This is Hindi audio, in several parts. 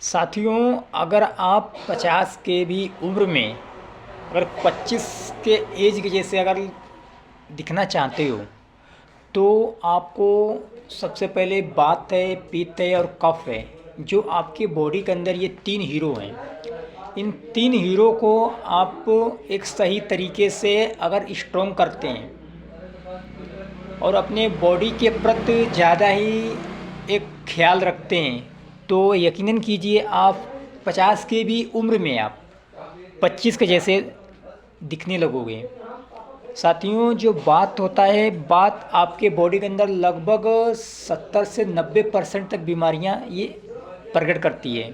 साथियों, अगर आप 50 के भी उम्र में अगर 25 के एज के जैसे अगर दिखना चाहते हो तो आपको सबसे पहले बात है, पित्त है और कफ है। जो आपके बॉडी के अंदर ये 3 हीरो हैं, इन 3 हीरो को आप एक सही तरीके से अगर स्ट्रॉन्ग करते हैं और अपने बॉडी के प्रति ज़्यादा ही एक ख्याल रखते हैं तो यकीनन कीजिए आप 50 के भी उम्र में आप 25 के जैसे दिखने लगोगे। साथियों, जो बात होता है, बात आपके बॉडी के अंदर लगभग 70 से 90% तक बीमारियां ये प्रकट करती है।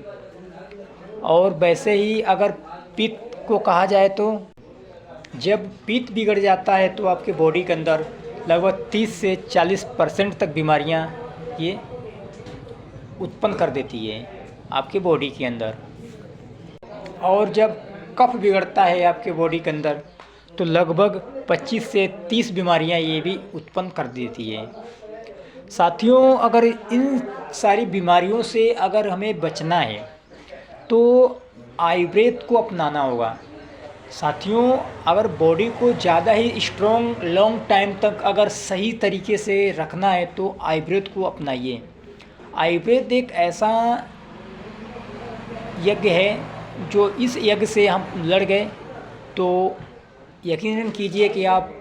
और वैसे ही अगर पित्त को कहा जाए तो जब पित्त बिगड़ जाता है तो आपके बॉडी के अंदर लगभग 30 से 40% तक बीमारियां ये उत्पन्न कर देती है आपके बॉडी के अंदर। और जब कफ बिगड़ता है आपके बॉडी के अंदर तो लगभग 25 से 30 बीमारियां ये भी उत्पन्न कर देती है। साथियों, अगर इन सारी बीमारियों से अगर हमें बचना है तो आयुर्वेद को अपनाना होगा। साथियों, अगर बॉडी को ज़्यादा ही स्ट्रॉन्ग लॉन्ग टाइम तक अगर सही तरीके से रखना है तो आयुर्वेद को अपनाइए। आयुर्वेद एक ऐसा यज्ञ है जो इस यज्ञ से हम लड़ गए तो यकीनन कीजिए कि आप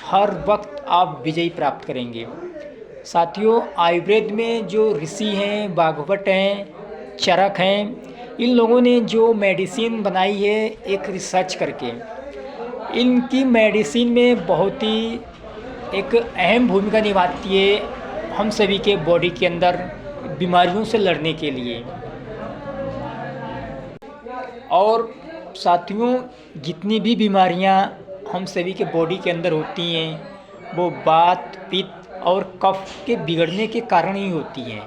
हर वक्त आप विजयी प्राप्त करेंगे। साथियों, आयुर्वेद में जो ऋषि हैं, भागवत हैं, चरक हैं, इन लोगों ने जो मेडिसिन बनाई है एक रिसर्च करके, इनकी मेडिसिन में बहुत ही एक अहम भूमिका निभाती है हम सभी के बॉडी के अंदर बीमारियों से लड़ने के लिए। और साथियों, जितनी भी बीमारियां हम सभी के बॉडी के अंदर होती हैं वो वात, पित्त और कफ के बिगड़ने के कारण ही होती हैं।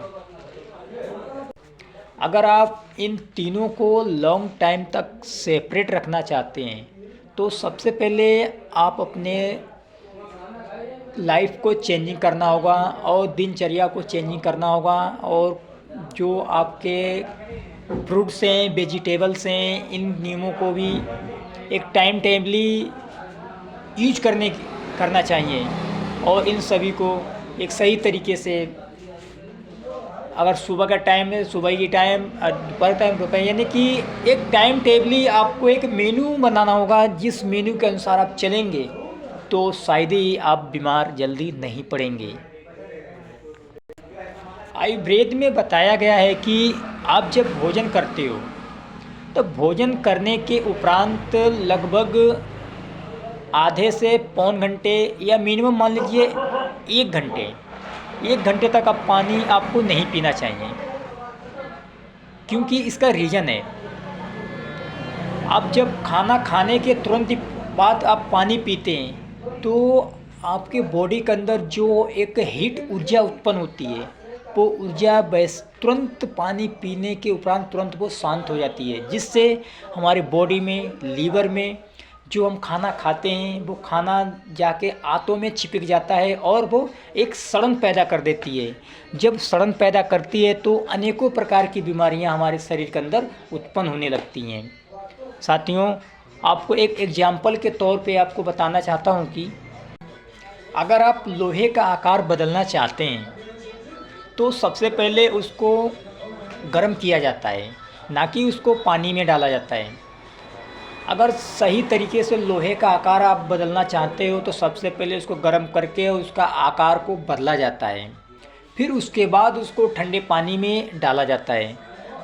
अगर आप इन तीनों को लॉन्ग टाइम तक सेपरेट रखना चाहते हैं तो सबसे पहले आप अपने लाइफ को चेंजिंग करना होगा और दिनचर्या को चेंजिंग करना होगा। और जो आपके फ्रूट्स हैं, वेजिटेबल्स हैं, इन नियमों को भी एक टाइम टेबली यूज करना चाहिए। और इन सभी को एक सही तरीके से, अगर सुबह का टाइम है सुबह की टाइम, दोपहर टाइम दोपहर, यानी कि एक टाइम टेबली आपको एक मेन्यू बनाना होगा। जिस मेन्यू के अनुसार आप चलेंगे तो शायद ही आप बीमार जल्दी नहीं पड़ेंगे। आयुर्वेद में बताया गया है कि आप जब भोजन करते हो तो भोजन करने के उपरांत लगभग आधे से पौन घंटे या मिनिमम मान लीजिए 1 घंटे तक आप पानी आपको नहीं पीना चाहिए। क्योंकि इसका रीज़न है, आप जब खाना खाने के तुरंत बाद आप पानी पीते हैं तो आपके बॉडी के अंदर जो एक हीट ऊर्जा उत्पन्न होती है वो ऊर्जा तुरंत पानी पीने के उपरांत तुरंत वो शांत हो जाती है, जिससे हमारे बॉडी में, लीवर में जो हम खाना खाते हैं वो खाना जाके आंतों में चिपक जाता है और वो एक सड़न पैदा कर देती है। जब सड़न पैदा करती है तो अनेकों प्रकार की बीमारियां हमारे शरीर के अंदर उत्पन्न होने लगती हैं। साथियों, आपको एक एग्जाम्पल के तौर पे आपको बताना चाहता हूं कि अगर आप लोहे का आकार बदलना चाहते हैं तो सबसे पहले उसको गर्म किया जाता है, ना कि उसको पानी में डाला जाता है। अगर सही तरीके से लोहे का आकार आप बदलना चाहते हो तो सबसे पहले उसको गर्म करके उसका आकार को बदला जाता है, फिर उसके बाद उसको ठंडे पानी में डाला जाता है।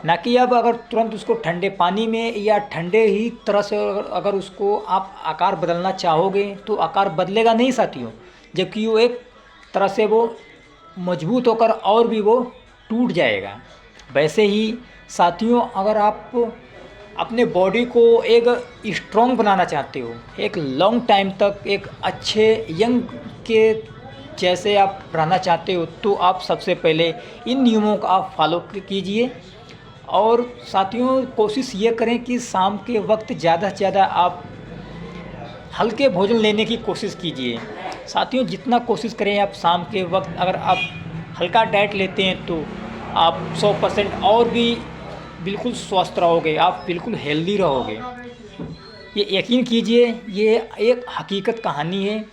ना कि अब अगर तुरंत उसको ठंडे पानी में या ठंडे ही तरह से अगर उसको आप आकार बदलना चाहोगे तो आकार बदलेगा नहीं साथियों, जबकि वो एक तरह से वो मजबूत होकर और भी वो टूट जाएगा। वैसे ही साथियों, अगर आप अपने बॉडी को एक स्ट्रॉन्ग बनाना चाहते हो, एक लॉन्ग टाइम तक एक अच्छे यंग के जैसे आप रहना चाहते हो तो आप सबसे पहले इन नियमों का आप फॉलो कीजिए। और साथियों, कोशिश ये करें कि शाम के वक्त ज़्यादा से ज़्यादा आप हल्के भोजन लेने की कोशिश कीजिए। साथियों, जितना कोशिश करें आप शाम के वक्त अगर आप हल्का डाइट लेते हैं तो आप 100% और भी बिल्कुल स्वस्थ रहोगे, आप बिल्कुल हेल्दी रहोगे। ये यकीन कीजिए, ये एक हकीकत कहानी है।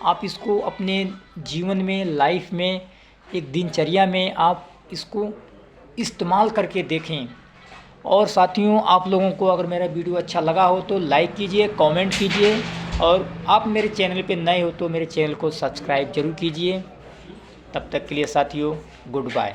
आप इसको अपने जीवन में, लाइफ में, एक दिनचर्या में आप इसको इस्तेमाल करके देखें। और साथियों, आप लोगों को अगर मेरा वीडियो अच्छा लगा हो तो लाइक कीजिए, कमेंट कीजिए, और आप मेरे चैनल पे नए हो तो मेरे चैनल को सब्सक्राइब ज़रूर कीजिए। तब तक के लिए साथियों, गुड बाय।